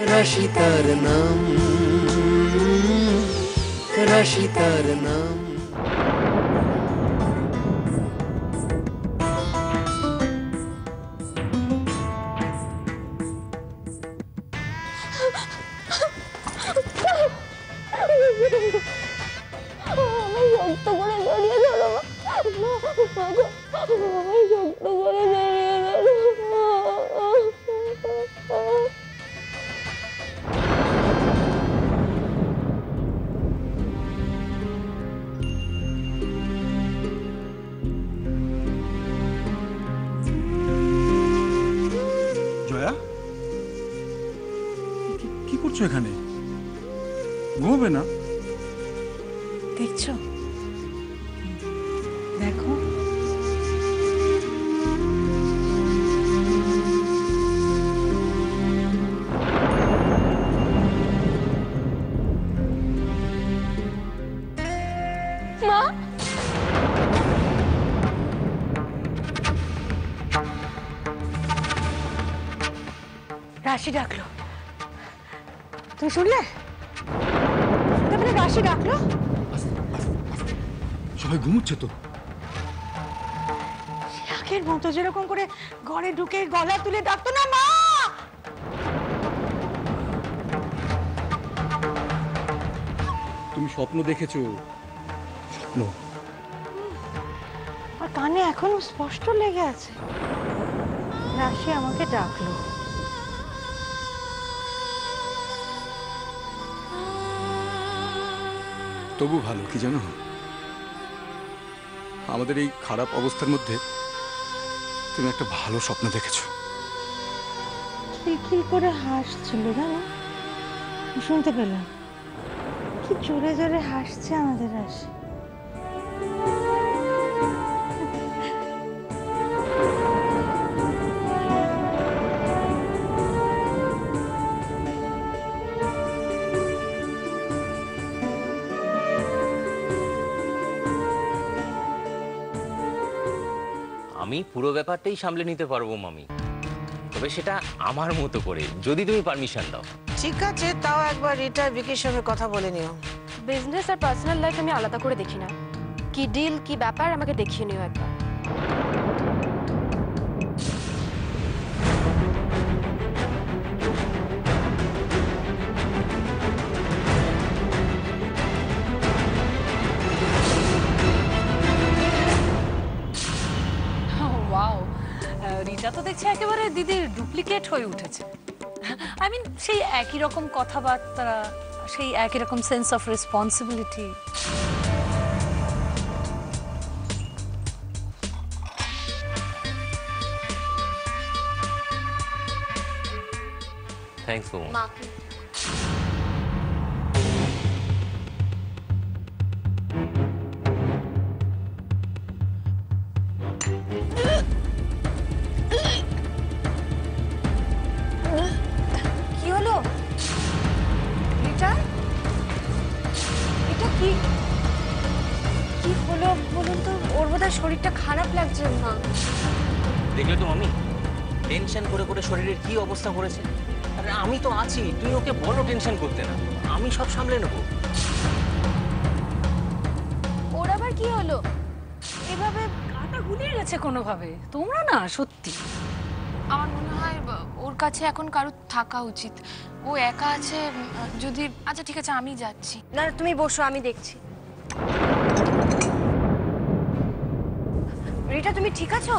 রাশি তার নাম, রাশি তার নাম। জয়া, কি করছো এখানে? ঘুমোবে না? দেখছো, দেখো মা, রাশি ডাকলো। তুমি শুনলে? তারপরে রাশি ডাকলো। সবাই ঘুমোচ্ছে তো। আগের মতো যেরকম করে ঘরে ঢুকে গলা তুলে ডাকতো না, মা। তুমি স্বপ্ন দেখেছো? স্বপ্ন? আর কানে এখনো স্পষ্ট লেগে আছে। রাশি আমাকে ডাকলো। তবু ভালো, কি জানো, আমাদের এই খারাপ অবস্থার মধ্যে তুমি একটা ভালো স্বপ্ন দেখেছো। খিলখিল করে হাসছিল, জানো, শুনতে পেলাম। কি জোরে জোরে হাসছে আমাদের রাশি। আমি পুরো ব্যাপারটাই সামলে নিতে পারবো মামি, তবে সেটা আমার মতো করে, যদি তুমি পারমিশন দাও। ঠিক আছে, তাও একবার রিটা ভিকির সঙ্গে কথা বলে নিও। বিজনেস আর পার্সোনাল লাইফ আমি আলাদা করে দেখি না। কি ডিল, কি ব্যাপার আমাকে দেখিয়ে নিও একবার। ওয়াও, রিটা তো দেখছি একেবারে দিদির ডুপ্লিকেট হয়ে উঠেছে। আই মিন, সেই একই রকম কথাবার্তা, সেই একই রকম সেন্স অফ রেসপন্সিবিলিটি। থ্যাঙ্কস বৌমা। মা, কি হলো রিটা? এটা কি কি হলো বলুন তো? ওর বোধহয় শরীরটা খারাপ লাগছে। মা, দেখলে তো মামি, টেনশন করে করে শরীরের কি অবস্থা করেছে। আরে আমি তো আছি, তুই ওকে বলো টেনশন করতে না, আমি সব সামলে নেবো। ওর আবার কি হলো? এভাবে কাটা গুলিয়ে গেছে কোনোভাবে। তোমরা না সত্যি। আমার মনে হয় ওর কাছে এখন কারো থাকা উচিত। ও একা আছে, যদি আচ্ছা ঠিক আছে আমি যাচ্ছি। না, তুমি বসো, আমি দেখছি। রিটা, তুমি ঠিক আছো?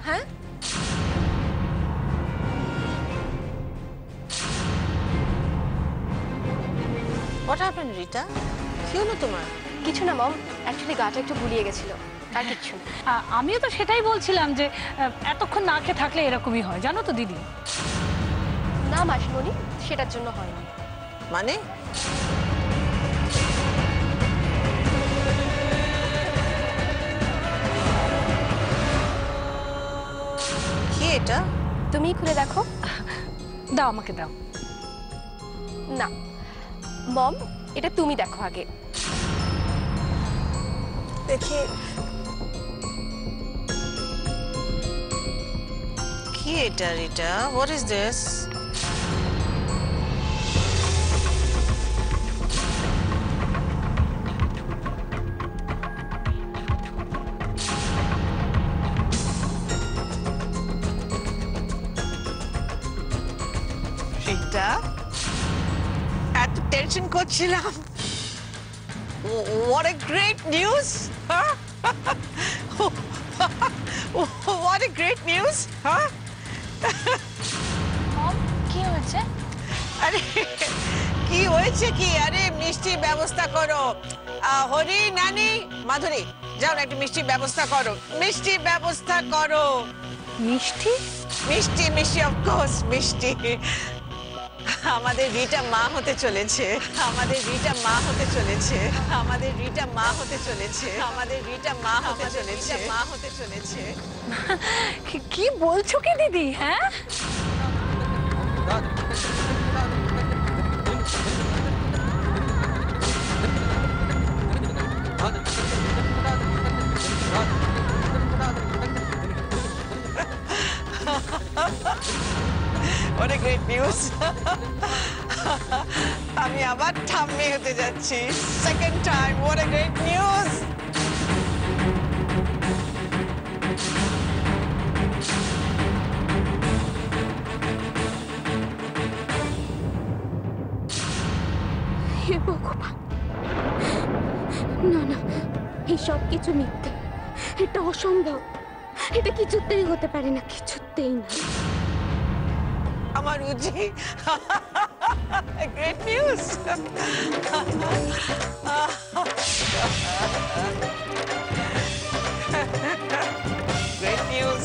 হ্যাঁ, হোয়াট হ্যাপেন্ড রিটা? কি হলো তোমার? কিছু না মম, অ্যাকচুয়ালি গাটা একটু গুলিয়ে গেছিল, আর কিচ্ছু না। আমিও তো সেটাই বলছিলাম যে এতক্ষণ না খেয়ে থাকলে এরকমই হয়, জানো তো দিদি। না মাসিমণি, সেটার জন্য হয়নি। মানে কি এটা? তুমিই খুলে দেখো। দাও, আমাকে দাও। না মম, এটা তুমি দেখো আগে। দেখি কি এটা Rita? What is this? Rita, এত টেনশন করছিলাম। What a great news! Huh? What a great news! Huh? মম কি হয়েছে? আরে কি হয়েছে কি? আরে মিষ্টির ব্যবস্থা করো। হরি, নানি, মাধুরী, যাও না একটু মিষ্টির ব্যবস্থা করো। মিষ্টির ব্যবস্থা করো। মিষ্টি? মিষ্টি, মিষ্টি, অফকোর্স মিষ্টি। আমাদের রিটা মা হতে চলেছে। আমাদের রিটা মা হতে চলেছে। আমাদের রিটা মা হতে চলেছে। আমাদের রিটা মা হতে চলেছে। মা হতে চলেছে। কি বলছো কি দিদি? হ্যাঁ, What a great news! আমি আবার ঠাম্মি হতে যাচ্ছি। Second time, what a great news! হে ভগবান, না না, এই সব কিছু মিথ্যে। এটা অসম্ভব, এটা কিছুতেই হতে পারে না, কিছুতেই না। আমার উজি, great news! Great news!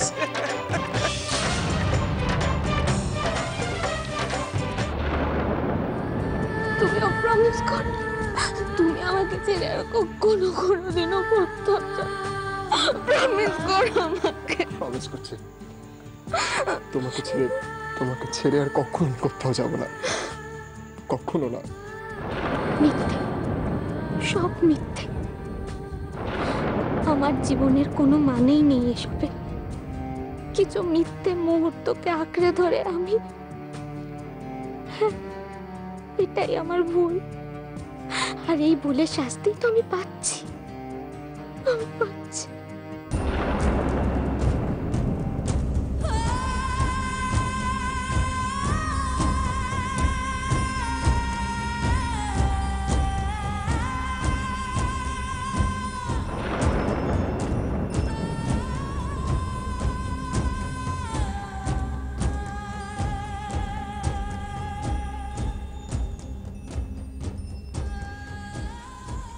তুমিও প্রমিস কর, তুমি আমাকে ছেড়ে আর কখনো কোনোদিনও কোথাও যাবে। প্রমিস কর আমাকে। প্রমিস করছি, তোমাকে ছেড়ে আর কখনো কোথাও যাব না, কখনো না। মিথ্যে, সব মিথ্যে। আমার জীবনের কোনো মানেই নেই এসবে। কিছু মিথ্যে মুহূর্তকে আঁকড়ে ধরে আমি, এটাই আমার ভুল। আর এই ভুলের শাস্তি তো আমি পাচ্ছি।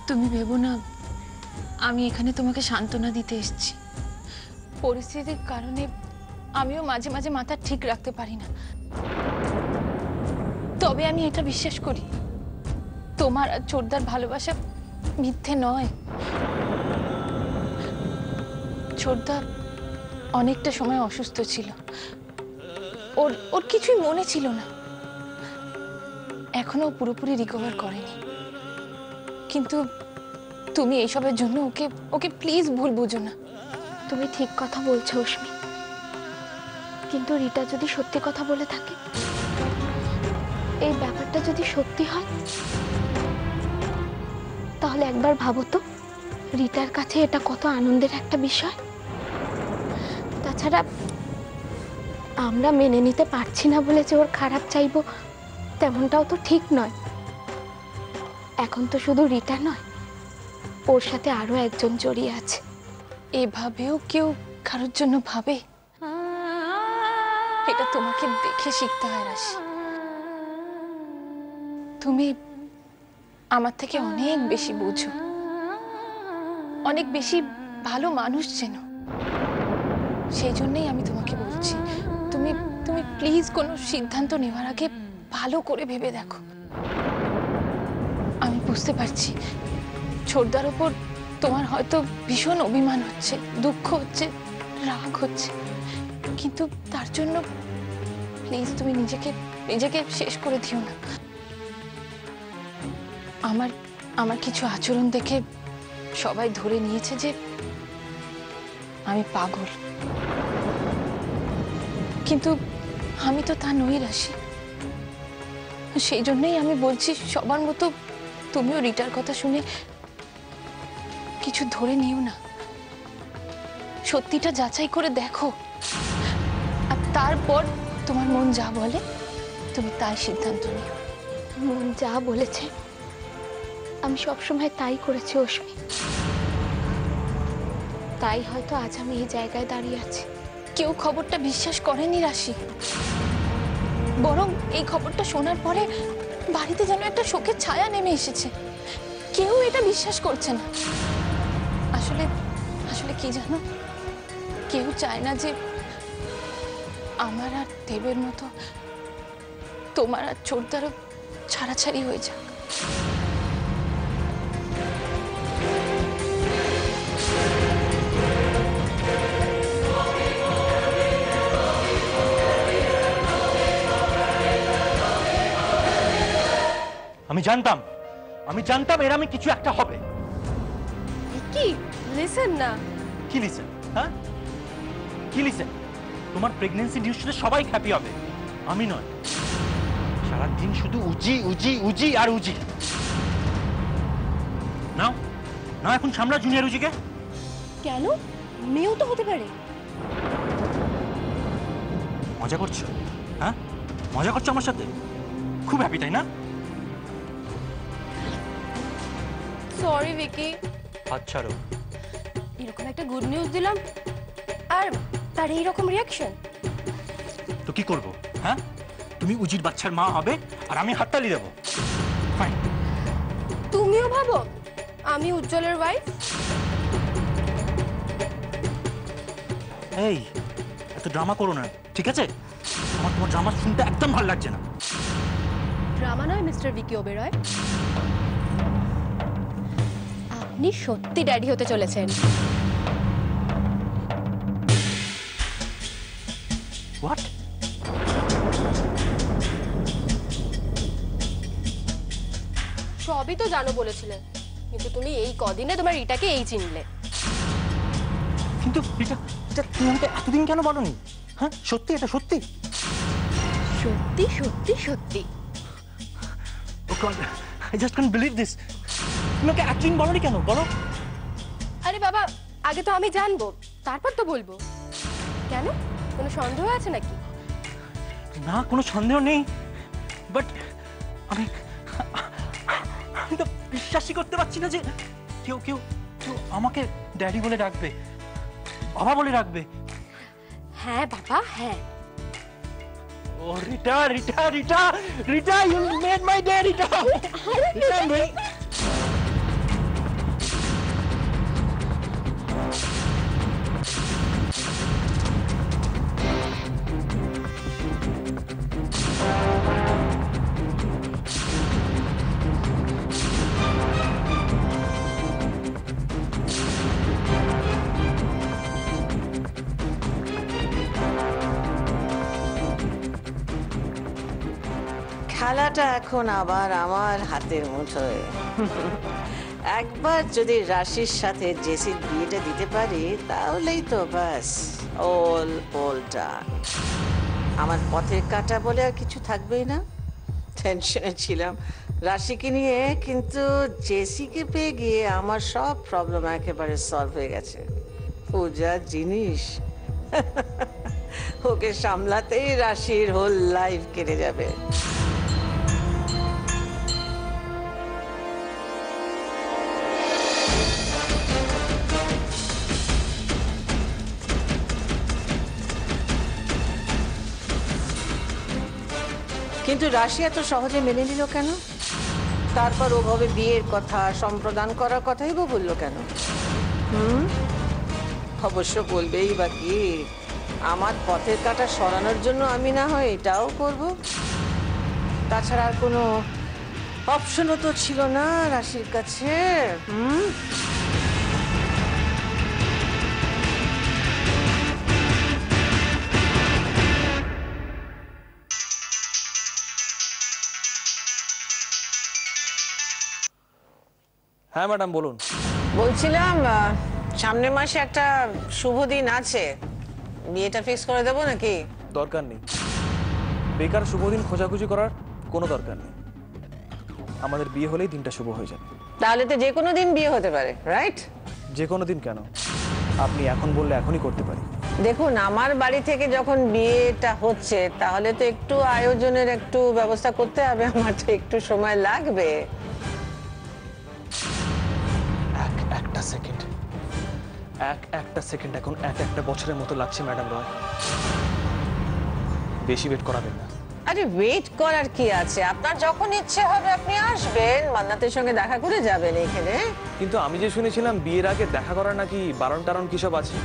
তুমি ভেবো না আমি এখানে তোমাকে সান্ত্বনা দিতে এসেছি। পরিস্থিতির কারণে আমিও মাঝে মাঝে মাথা ঠিক রাখতে পারি না। তবে আমি এটা বিশ্বাস করি, তোমার আর ছোটদার ভালোবাসা মিথ্যে নয়। ছোটদা অনেকটা সময় অসুস্থ ছিল, ওর কিছুই মনে ছিল না। এখনো পুরোপুরি রিকভার করেনি। কিন্তু তুমি এইসবের জন্য ওকে প্লিজ ভুল বুঝো না। তুমি ঠিক কথা বলছো অস্মি, কিন্তু রিটা যদি সত্যি কথা বলে থাকে, এই ব্যাপারটা যদি সত্যি হয়, তাহলে একবার ভাবো তো রিটার কাছে এটা কত আনন্দের একটা বিষয়। তাছাড়া আমরা মেনে নিতে পারছি না বলে যে ওর খারাপ চাইবো, তেমনটাও তো ঠিক নয়। এখন তো শুধু রিটা নয়, ওর সাথে আরো একজন জড়িয়ে আছে। এভাবেও কেউ কারোর জন্য ভাবে? এটা তোমাকে দেখে শিখতে হয় রাশি। তুমি আমার থেকে অনেক বেশি বোঝো, অনেক বেশি ভালো মানুষ চেনো। সেই জন্যই আমি তোমাকে বলছি, তুমি তুমি প্লিজ কোনো সিদ্ধান্ত নেওয়ার আগে ভালো করে ভেবে দেখো। আমি বুঝতে পারছি ছোটদার ওপর তোমার হয়তো ভীষণ অভিমান হচ্ছে, দুঃখ হচ্ছে, রাগ হচ্ছে, কিন্তু তার জন্য প্লিজ তুমি নিজেকে শেষ করে দিও না। আমার কিছু আচরণ দেখে সবাই ধরে নিয়েছে যে আমি পাগল, কিন্তু আমি তো তা নই রাশি। সেই জন্যই আমি বলছি, সবার মতো তুমিও রিটার কথা শুনে কিছু ধরে নিও না। সত্যিটা যাচাই করে দেখো, আর তারপর তোমার মন যা বলে তুমি তাই সিদ্ধান্ত নিও। মন যা বলেছে আমি সবসময় তাই করেছি অশ্মি। তাই হয়তো আজ আমি এই জায়গায় দাঁড়িয়ে আছি। কেউ খবরটা বিশ্বাস করেনি রাশি, বরং এই খবরটা শোনার পরে বাড়িতে যেন একটা শোকের ছায়া নেমে এসেছে। কেউ এটা বিশ্বাস করছে না। আসলে আসলে কি জানো, কেউ চায় না যে আমার আর দেবের মতো তোমার আর ছোটদারও ছাড়াছাড়ি হয়ে যাক। আমি জানতাম এর আমি কিছু একটা হবে। কি লিসেন না। কি লিসেন? হ্যাঁ কি লিসেন? তোমার প্রেগন্যান্সি নিউজ শুনে সবাই হ্যাপি হবে, আমি নয়। সারাদিন শুধু উজি উজি উজি আর উজি। নাও না, এখন সামলা জুনিয়র উজিকে। কেন? মেয়েও তো হতে পারে। মজা করছো? হ্যাঁ মজা করছো আমার সাথে? খুব হ্যাপি তাই না? সরি ভিকি, আচ্ছা রো, এরকম একটা গুড নিউজ দিলাম আর তার এইরকম রিয়াকশন। তো কি করবো? হ্যাঁ তুমি উজির বাচ্চার মা হবে আর আমি হাততালি দেবো। ফাইন। তুমিও ভাবো আমি উজ্জ্বলের ওয়াইফ? এই এত ড্রামা করো না, ঠিক আছে? আমার তোমার ড্রামা শুনতে একদম ভালো লাগছে না। ড্রামা নয় মিস্টার ভিকি ওবেরয়, আপনি সত্যি ড্যাডি হতে চলেছেন। হোয়াট? সবই তো জানো বলেছিলে, কিন্তু তুমি এই কদিনে তোমার রিটাকে এই চিনলে। কিন্তু এটা এটা তুমি আমাকে এতদিন কেন বলোনি? হ্যাঁ সত্যি, এটা সত্যি? সত্যি সত্যি সত্যি। Oh God, I just can't believe this. তুমি আমাকে এতদিন বলোনি কেন? বলো। আরে বাবা, আগে তো আমি জানবো, তারপর তো বলবো। কেন, কোনো সন্দেহ আছে নাকি? না, কোনো সন্দেহ নেই, বাট আমি তো বিশ্বাসই করতে পারছি না যে কেউ কেউ কেউ আমাকে ড্যাডি বলে ডাকবে, বাবা বলে ডাকবে। হ্যাঁ বাবা, হ্যাঁ। Oh, Rita, Rita, Rita, Rita, you made my day, Rita. Rita, mate. খেলাটা এখন আবার আমার হাতের মুঠোয়। একবার যদি রাশির সাথে জেসির বিয়েটা দিতে পারি তাহলেই তো বাস অল ডান। আমার পথের কাটা বলে আর কিছু থাকবেই না। টেনশনে ছিলাম রাশিকে নিয়ে, কিন্তু জেসিকে পেয়ে গিয়ে আমার সব প্রবলেম একেবারে সলভ হয়ে গেছে। পূজা জিনিস, ওকে সামলাতেই রাশির হোল লাইফ কেটে যাবে। কিন্তু রাশি এত সহজে মেনে নিল কেন? তারপর ওভাবে বিয়ের কথা, সম্প্রদান করার কথাই বা বললো কেন? অবশ্য বলবেই বা কি, আমার পথের কাটা সরানোর জন্য আমি না হয় এটাও করব। তাছাড়া আর কোনো অপশনও তো ছিল না রাশির কাছে। হ্যাঁ ম্যাডাম বলুন। বলছিলাম সামনের মাসে একটা শুভ দিন আছে, বিয়েটা ফিক্স করে দেবো নাকি? দরকার নেই, বেকার শুভ দিন খোঁজাখুঁজি করার কোনো দরকার নেই। আমাদের বিয়ে হলেই দিনটা শুভ হয়ে যাবে। তাহলে তো যে কোনো দিন বিয়ে হতে পারে, রাইট? যে কোনো দিন কেন, আপনি এখন বললে এখনই করতে পারি। দেখুন, আমার বাড়ি থেকে যখন বিয়েটা হচ্ছে তাহলে তো একটু আয়োজনের একটু ব্যবস্থা করতে হবে, আমার তো একটু সময় লাগবে। একটা সেকেন্ড এখন একটা বছরের মতো লাগছে ম্যাডাম রয়। বেশি ওয়েট করাবেন না। আরে ওয়েট করার কি আছে, আপনার যখন ইচ্ছে হবে আপনি আসবেন, মান্নাতের সঙ্গে দেখা করে যাবেন এখানে। কিন্তু আমি যে শুনেছিলাম বিয়ের আগে দেখা করার নাকি বারণ টারণ কি সব আছে।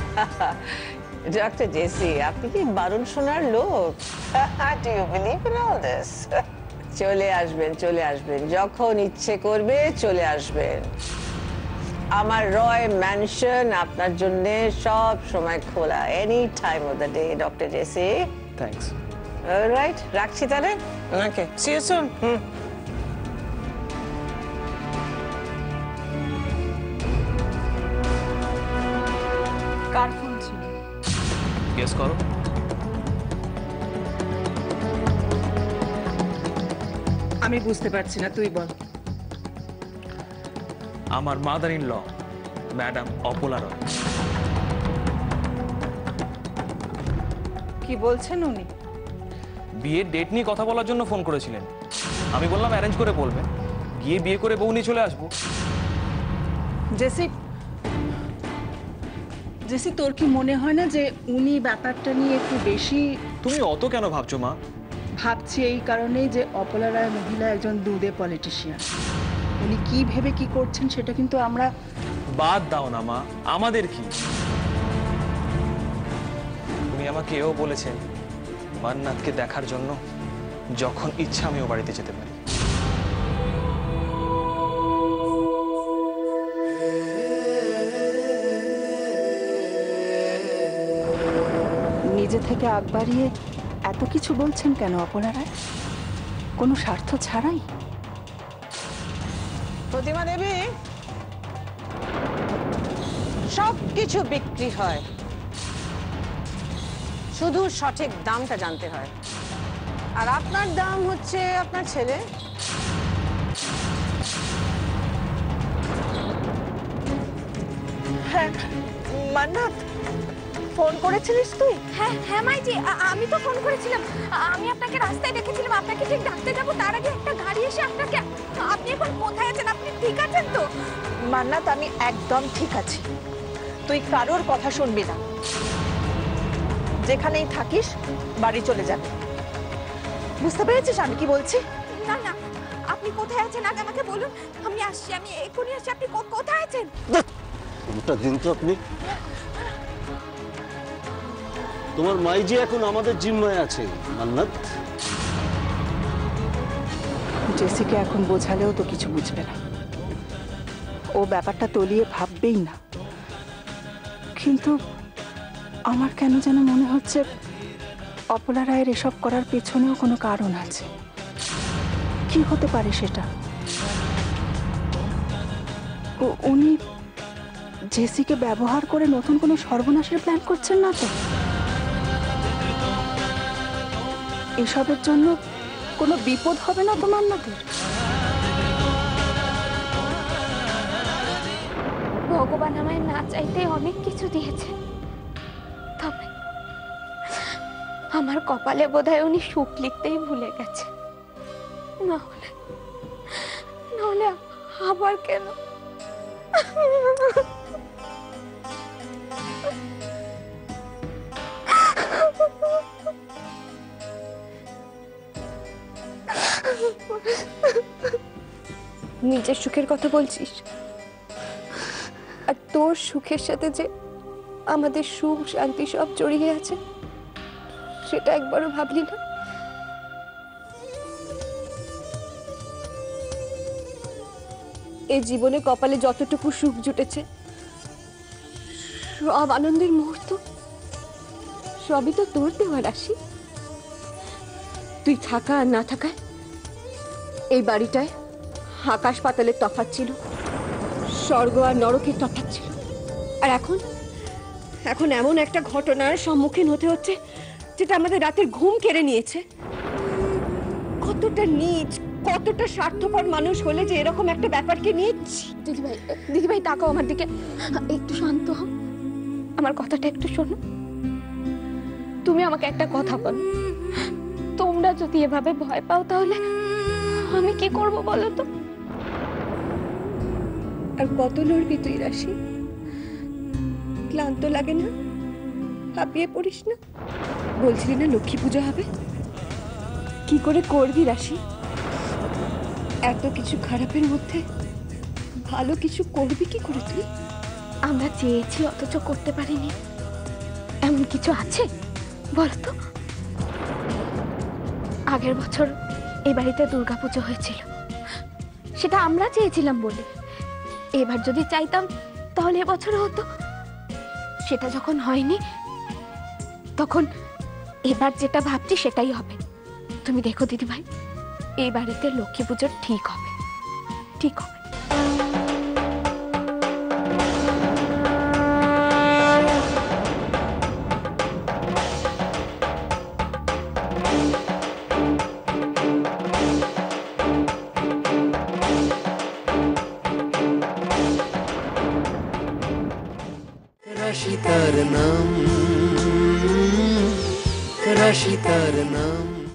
ডক্টর জেসি, আপনি কি বারণ শোনার লোক? Do you believe in all this? চলে আসবেন যখন ইচ্ছে করবে চলে আসবেন। আমার রয় ম্যানশন আপনার জন্য সব সময় খোলা, any time of the day doctor JC. Thanks. Alright, রাখছি তাহলে। Okay, see you soon. কার ফোন ছিল? গেস করো। আমি বুঝতে পারছি না, তুই বল। আমার mother in law madam Apala Roy. কি বলছেন উনি? বিয়ের ডেট নিয়ে কথা বলার জন্য ফোন করেছিলেন। আমি বললাম অ্যারেঞ্জ করে বলবেন, গিয়ে বিয়ে করে বউ নিয়ে চলে আসবো। জেসি, তোর কি মনে হয় না যে উনি ব্যাপারটা নিয়ে একটু বেশি? তুমি অত কেন ভাবছো মা? ভাবছি এই কারণেই যে অপলা রায় মহিলা একজন দুধে পলিটিশিয়ান। উনি কি ভেবে কি করছেন সেটা কিন্তু আমরা। বাদ দাও না মা, আমাদের কি? তুমি আমাকে এও বলেছেন মান্নাতকে দেখার জন্য যখন ইচ্ছা আমি ও বাড়িতে যেতে পারি। নিজে থেকে আগ বাড়িয়ে এত কিছু বলছেন কেন অপলা রায়? কোনো স্বার্থ ছাড়াই? প্রতিমা দেবী, সব কিছু বিক্রি হয়, শুধু সঠিক দামটা জানতে হয়। আর আপনার দাম হচ্ছে আপনার ছেলে। হ্যাঁ মান্নাত, ফোন করেছিলিস তুই? হ্যাঁ হ্যাঁ মাইজি, আমি তো ফোন করেছিলাম। আমি আপনাকে রাস্তায় দেখেছিলাম, আপনাকে ঠিক ডাকতে যাবো তার আগে একটা গাড়ি এসে আপনাকে। আপনি এখন কোথায় আছেন? আপনি ঠিক আছেন তো? মান্নাত, আমি একদম ঠিক আছি। তুই কারোর কথা শুনবি না, যেখানেই থাকিস বাড়ি চলে যাবে। বুঝতে পেরেছিস আমি কি বলছি? না না, আপনি কোথায় আছেন আগে আমাকে বলুন, আমি আসছি, আমি এখনই আসছি। আপনি কোথায় আছেন? ওটা দিন তো আপনি। তোমার মাইজি এখন আমাদের জিম্মায় আছে মান্নাত। জেসিকে এখন বোঝালেও তো কিছু বুঝবে না, ও ব্যাপারটা তলিয়ে ভাববেই না। কিন্তু আমার কেন যেন মনে হচ্ছে অপলা রায়ের এসব করার পেছনেও কোনো কারণ আছে। কি হতে পারে সেটা? উনি জেসিকে ব্যবহার করে নতুন কোনো সর্বনাশের প্ল্যান করছেন না তো? এসবের জন্য কোনো বিপদ হবে না তোমার নাদের? ভগবান আমায় না চাইতে অনেক কিছু দিয়েছে, তবে আমার কপালে বোধহয় উনি সুখ লিখতেই ভুলে গেছে। না হলে আবার কেন? নিজের সুখের কথা বলছিস, আর তোর সুখের সাথে যে আমাদের সুখ শান্তি সব জড়িয়ে আছে সেটা একবারও ভাবলি না? এই জীবনে কপালে যতটুকু সুখ জুটেছে, সব আনন্দের মুহূর্ত, সবই তো তোর দেওয়া রাশি। তুই থাকা আর না থাকায় এই বাড়িটায় আকাশ পাতালের তফাৎ ছিল, স্বর্গ আর নরকের তফাৎ ছিল। আর এখন এমন একটা ঘটনার সম্মুখীন হতে হচ্ছে যেটা আমাদের রাতের ঘুম কেড়ে নিয়েছে। কতটা নীচ, কতটা স্বার্থপর মানুষ হলে যে এরকম একটা ব্যাপারকে নিয়ে। দিদিভাই তাকাও আমার দিকে, একটু শান্ত হও, আমার কথাটা একটু শোনো। তুমি আমাকে একটা কথা বলো, তোমরা যদি এভাবে ভয় পাও তাহলে আমি কি করব বলো তো? আর কত লড়বি তুই রাশি? ক্লান্ত লাগে না? হাঁপিয়ে পড়িস না? বলছিলি না লক্ষ্মী পুজো হবে, কি করে করবি রাশি? এত কিছু খারাপের মধ্যে ভালো কিছু করবি কি করে তুই? আমরা চেয়েছি অথচ করতে পারিনি, এমন কিছু আছে বল তো? আগের বছর এই বাড়িতে দুর্গাপুজো হয়েছিল, সেটা আমরা চেয়েছিলাম বলে। এবার যদি চাইতাম তাহলে এবছর হতো, সেটা যখন হয়নি তখন এবার যেটা ভাবছি সেটাই হবে। তুমি দেখো দিদিভাই, এই বাড়িতে লক্ষ্মী পুজো ঠিক হবে, ঠিক হবে। রাশি তার নাম, রাশি তার নাম।